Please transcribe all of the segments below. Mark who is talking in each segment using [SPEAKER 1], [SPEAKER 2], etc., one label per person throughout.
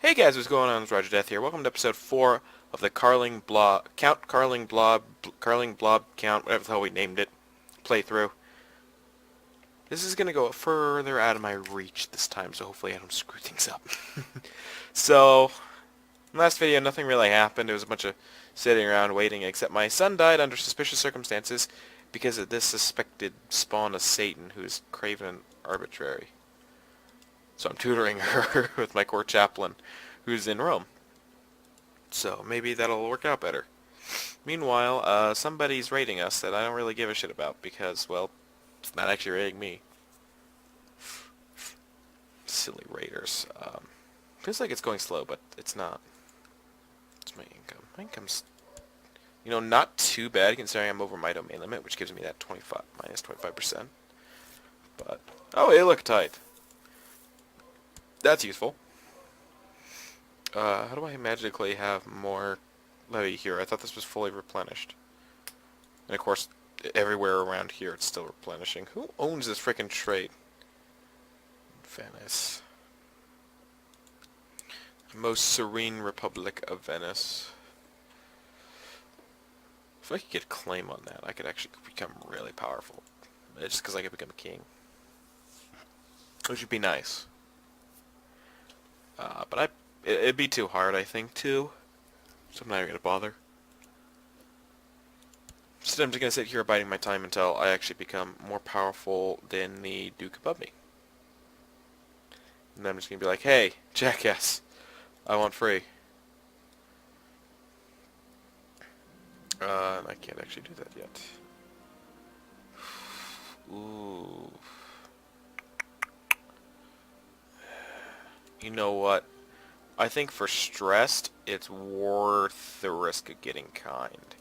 [SPEAKER 1] Hey guys, what's going on? It's RogerDeath here. Welcome to episode 4 of the Karling Blob, Karling Blob Count, whatever the hell we named it, playthrough. This is going to go further out of my reach this time, so hopefully I don't screw things up. So, last video nothing really happened. It was a bunch of sitting around waiting, except my son died under suspicious circumstances because of this suspected spawn of Satan who's craven and arbitrary. So I'm tutoring her with my court chaplain, who's in Rome. So maybe that'll work out better. Meanwhile, somebody's raiding us that I don't really give a shit about because, well, it's not actually raiding me. Silly raiders. Feels like it's going slow, but it's not. It's my income. My income's, not too bad considering I'm over my domain limit, which gives me that 25 minus 25%. But oh, hey, look, tight. That's useful. How do I magically have more levy here? I thought this was fully replenished. And of course, everywhere around here it's still replenishing. Who owns this frickin' trait? Venice. Most serene Republic of Venice. If I could get a claim on that, I could actually become really powerful. Just because I could become a king. Which would be nice. But it'd be too hard, I think, too. So I'm not even going to bother. Instead, I'm just going to sit here biding my time until I actually become more powerful than the Duke above me. And then I'm just going to be like, hey, jackass, I want free. And I can't actually do that yet. Ooh. You know what? I think for stressed, it's worth the risk of getting kind.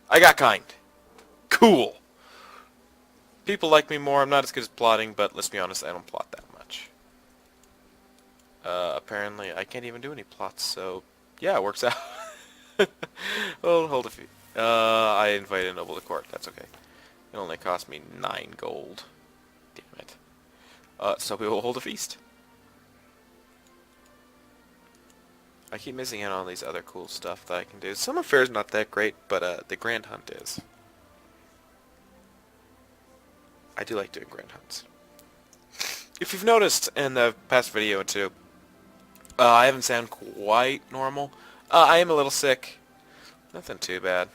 [SPEAKER 1] I got kind. Cool. People like me more. I'm not as good as plotting, but let's be honest, I don't plot that much. Apparently, I can't even do any plots, so yeah, it works out. Well, hold a few. I invited a noble to court. That's okay. It only cost me 9 gold. Damn it. So we will hold a feast. I keep missing out on all these other cool stuff that I can do. Summer Fair's not that great, but the Grand Hunt is. I do like doing Grand Hunts. If you've noticed in the past video or two, I haven't sound quite normal. I am a little sick. Nothing too bad.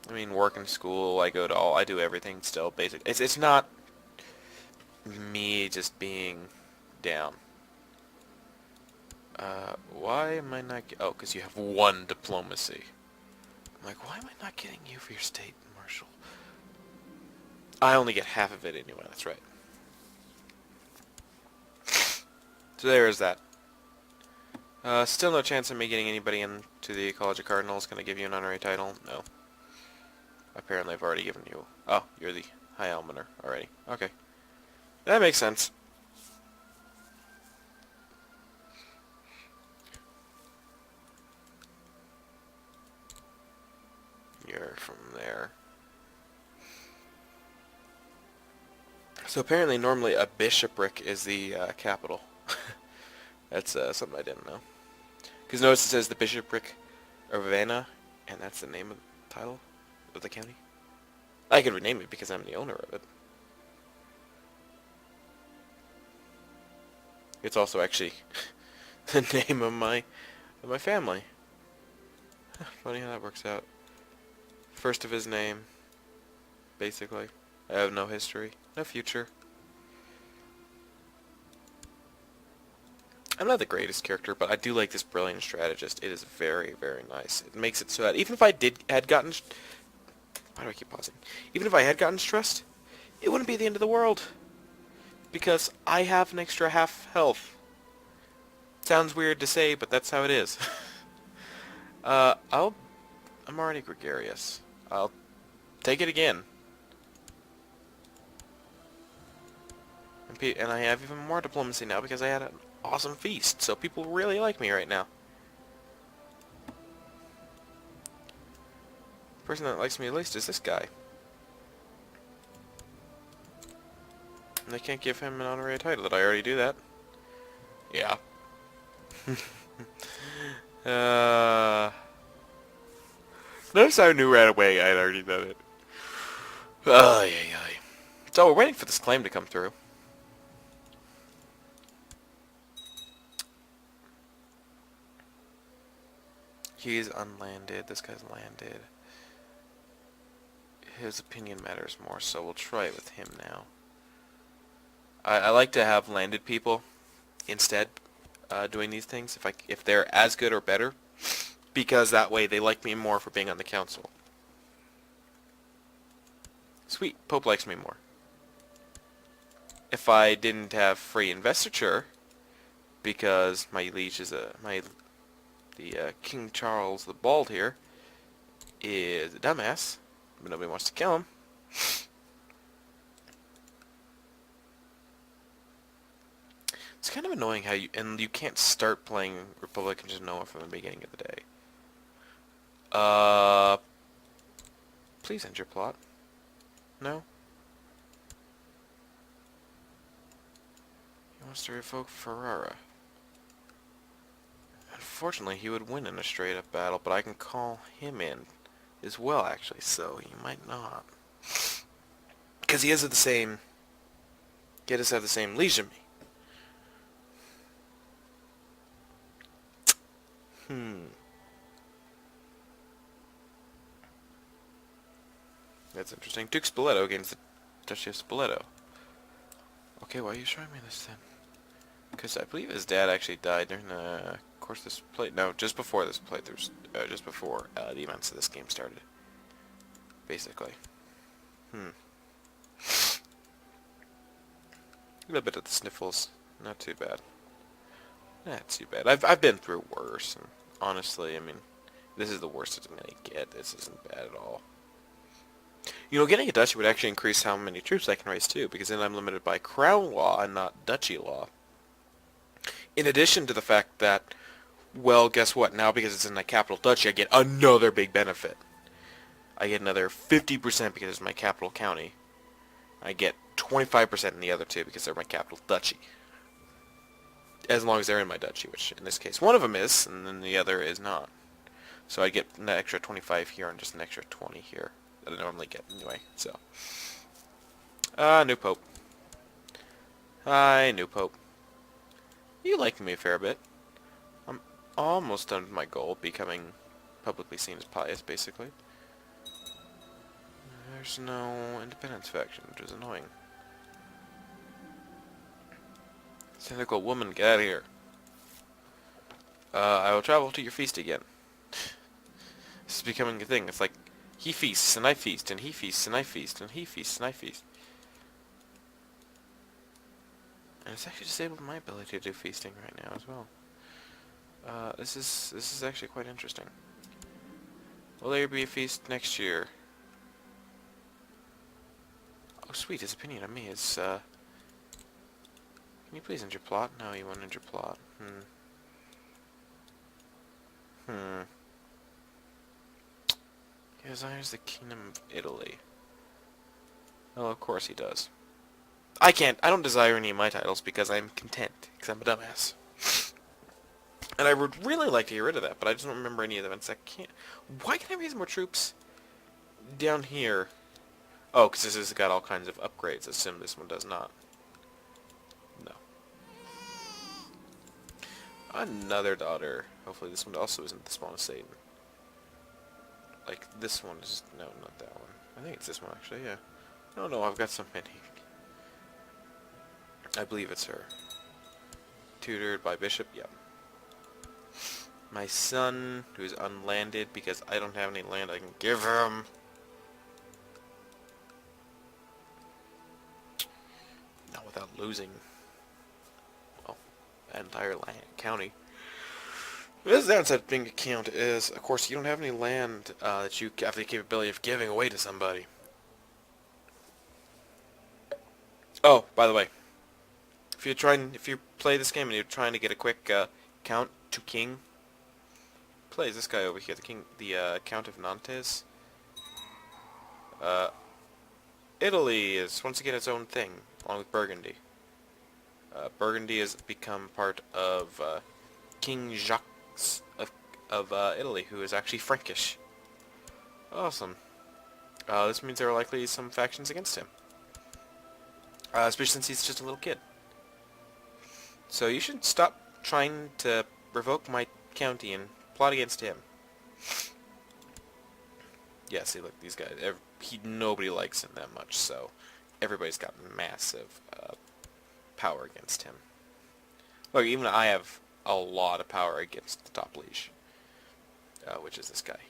[SPEAKER 1] I mean, work and school, I do everything still, basic. It's not me just being down. Why am I not... Oh, because you have 1 diplomacy. I'm like, why am I not getting you for your state marshal? I only get half of it anyway, that's right. So there is that. Still no chance of me getting anybody into the College of Cardinals. Can I give you an honorary title? No. Apparently I've already given you... Oh, you're the High Almoner already. Okay. That makes sense. You're from there. So apparently normally a bishopric is the capital. That's something I didn't know. Because notice it says the bishopric of Ravenna, and that's the name of the title of the county. I could rename it because I'm the owner of it. It's also actually the name of my family. Funny how that works out. First of his name, basically. I have no history, no future. I'm not the greatest character, but I do like this brilliant strategist. It is very, very nice. It makes it so that even if I had gotten... Why do I keep pausing? Even if I had gotten stressed, it wouldn't be the end of the world. Because I have an extra half health. Sounds weird to say, but that's how it is. I'm already gregarious. I'll take it again. And I have even more diplomacy now because I had an awesome feast, so people really like me right now. The person that likes me the least is this guy. And I can't give him an honorary title. Did I already do that? Yeah. uh, Notice how I knew right away I had already done it. Oh, yeah, yeah. So we're waiting for this claim to come through. He's unlanded. This guy's landed. His opinion matters more, so we'll try it with him now. I like to have landed people instead doing these things if they're as good or better, because that way they like me more for being on the council. Sweet, Pope likes me more. If I didn't have free investiture, because my liege is King Charles the Bald here is a dumbass, but nobody wants to kill him. It's kind of annoying how you can't start playing Republic and just know it from the beginning of the day. Please end your plot. No? He wants to revoke Ferrara. Unfortunately, he would win in a straight-up battle, but I can call him in as well, actually, so he might not. Because he does have the same liege as me. That's interesting. Duke Spoleto against the Duchy of Spoleto. Okay, why are you showing me this then? Because I believe his dad actually died during the course of this play. No, just before this playthrough. Just before the events of this game started. Basically. A little bit of the sniffles. Not too bad. Not too bad. I've been through worse. And honestly, I mean, this is the worst it's going to get. This isn't bad at all. You know, getting a duchy would actually increase how many troops I can raise too, because then I'm limited by crown law and not duchy law. In addition to the fact that, well, guess what? Now because it's in my capital duchy, I get another big benefit. I get another 50% because it's my capital county. I get 25% in the other two because they're my capital duchy. As long as they're in my duchy, which in this case one of them is, and then the other is not. So I get an extra 25 here and just an extra 20 here that I normally get anyway, so. New Pope. Hi, new Pope. You like me a fair bit. I'm almost done with my goal, becoming publicly seen as pious, basically. There's no independence faction, which is annoying. Cynical woman, get out of here. I will travel to your feast again. This is becoming a thing. It's like, he feasts, and I feast, and he feasts, and I feast, and he feasts, and I feast. And it's actually disabled my ability to do feasting right now as well. This is actually quite interesting. Will there be a feast next year? Oh sweet, his opinion on me is, can you please end your plot? No, you won't end your plot. He desires the Kingdom of Italy. Well, of course he does. I don't desire any of my titles because I'm content, because I'm a dumbass. And I would really like to get rid of that, but I just don't remember any of them, and so I can't. Why can I raise more troops down here? Oh, because this has got all kinds of upgrades. Assume this one does not. No. Another daughter. Hopefully this one also isn't the spawn of Satan. Like, this one is... No, not that one. I think it's this one, actually, yeah. No, I've got so many. I believe it's her. Tutored by Bishop, yep. My son, who's unlanded because I don't have any land I can give him. Not without losing, well, an entire county. The downside of being a count is, of course, you don't have any land that you have the capability of giving away to somebody. Oh, by the way, if you play this game and you're trying to get a quick count to king, play as this guy over here, the Count of Nantes. Italy is once again its own thing, along with Burgundy. Burgundy has become part of King Jacques of Italy, who is actually Frankish. Awesome. This means there are likely some factions against him. Especially since he's just a little kid. So you should stop trying to revoke my county and plot against him. Yeah, see, look, these guys, nobody likes him that much, so everybody's got massive power against him. Look, even I have a lot of power against the top liege, which is this guy.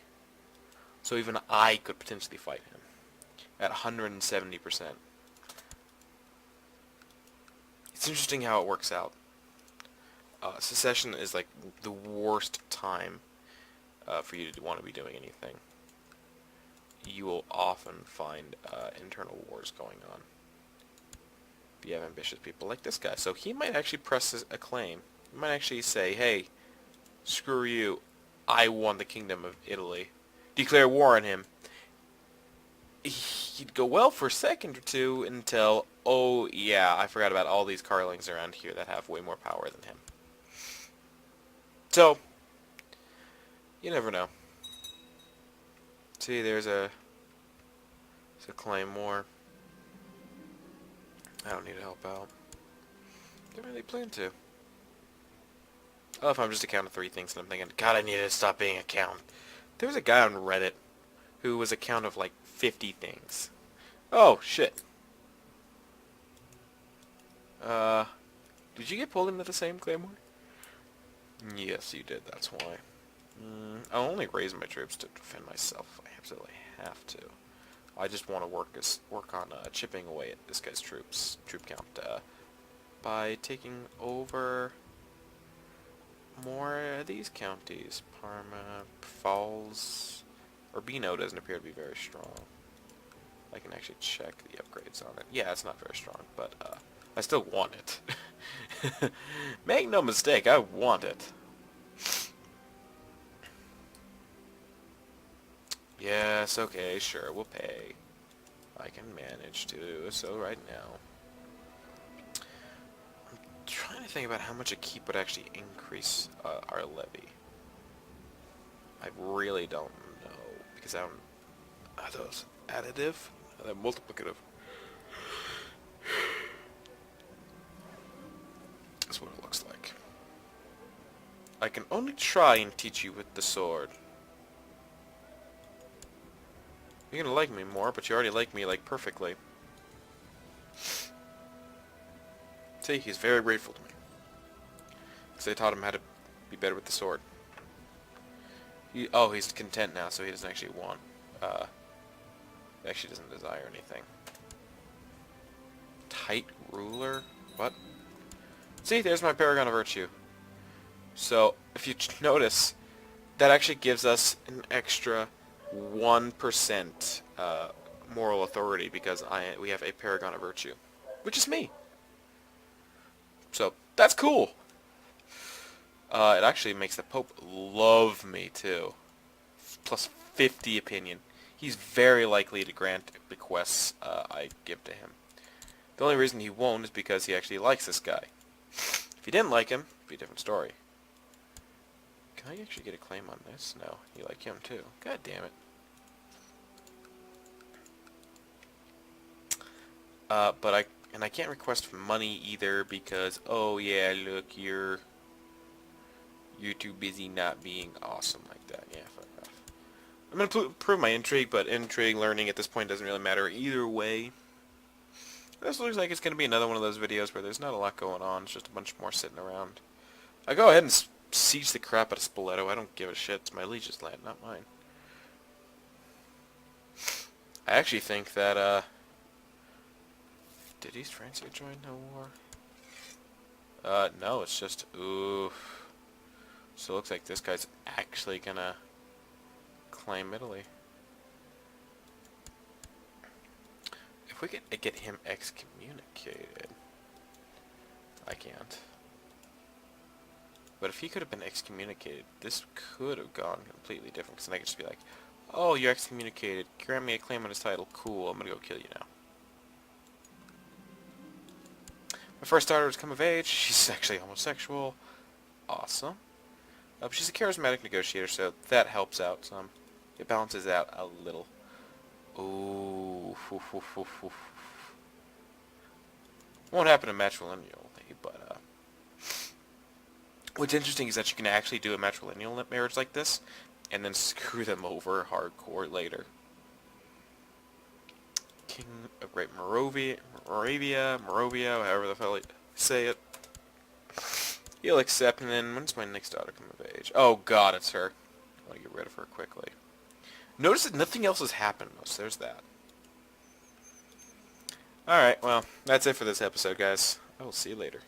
[SPEAKER 1] So even I could potentially fight him at 170%. It's interesting how it works out. Secession is like the worst time for you to want to be doing anything. You will often find internal wars going on if you have ambitious people like this guy. So he might actually press a claim. He might actually say, hey, screw you, I want the kingdom of Italy. Declare war on him. He'd go well for a second or two until, oh yeah, I forgot about all these Karlings around here that have way more power than him. So, you never know. See, there's a claymore. I don't need to help out. Don't really plan to. Oh, if I'm just a count of 3 things and I'm thinking, God, I need to stop being a count. There was a guy on Reddit who was a count of like 50 things. Oh, shit. Did you get pulled into the same claymore? Yes, you did, that's why. I'll only raise my troops to defend myself if I absolutely have to. I just want to work on chipping away at this guy's troop count by taking over more of these counties. Parma, Falls, Urbino doesn't appear to be very strong. I can actually check the upgrades on it. Yeah, it's not very strong, but I still want it. Make no mistake, I want it. Yes, okay, sure, we'll pay. I can manage to do so right now. I'm trying to think about how much a keep would actually increase our levy. I really don't know, because are those additive? Are they multiplicative? That's what it looks like. I can only try and teach you with the sword. You're gonna like me more, but you already like me, like, perfectly. See, he's very grateful to me. Because I taught him how to be better with the sword. He's content now, so he doesn't actually want, he actually doesn't desire anything. Tight ruler? What? See, there's my Paragon of Virtue. So, if you notice, that actually gives us an extra 1% moral authority because we have a Paragon of Virtue, which is me. So that's cool. It actually makes the Pope love me too. Plus 50 opinion. He's very likely to grant bequests I give to him. The only reason he won't is because he actually likes this guy. If he didn't like him, it'd be a different story. Can I actually get a claim on this? No, you like him too. God damn it. But I can't request money either because, oh yeah, look, you're too busy not being awesome like that. Yeah, fuck off. I'm gonna prove my intrigue, but intrigue learning at this point doesn't really matter either way. This looks like it's gonna be another one of those videos where there's not a lot going on. It's just a bunch more sitting around. I go ahead and siege the crap out of Spoleto. I don't give a shit. It's my liege's land, not mine. I actually think that, did East Francia join the war? No, it's just, oof. So it looks like this guy's actually gonna claim Italy. If we could get him excommunicated. I can't. But if he could have been excommunicated, this could have gone completely different. Because then I could just be like, oh, you're excommunicated. Grant me a claim on his title. Cool, I'm gonna go kill you now. My first daughter has come of age. She's actually homosexual. Awesome. But she's a charismatic negotiator, so that helps out some. It balances out a little. Ooh. Won't happen in matrilineally, but what's interesting is that you can actually do a matrilineal marriage like this, and then screw them over hardcore later. King of Great Moravia, however the hell you say it. He'll accept, and then when's my next daughter come of age? Oh god, it's her. I want to get rid of her quickly. Notice that nothing else has happened, so there's that. Alright, well, that's it for this episode, guys. I will see you later.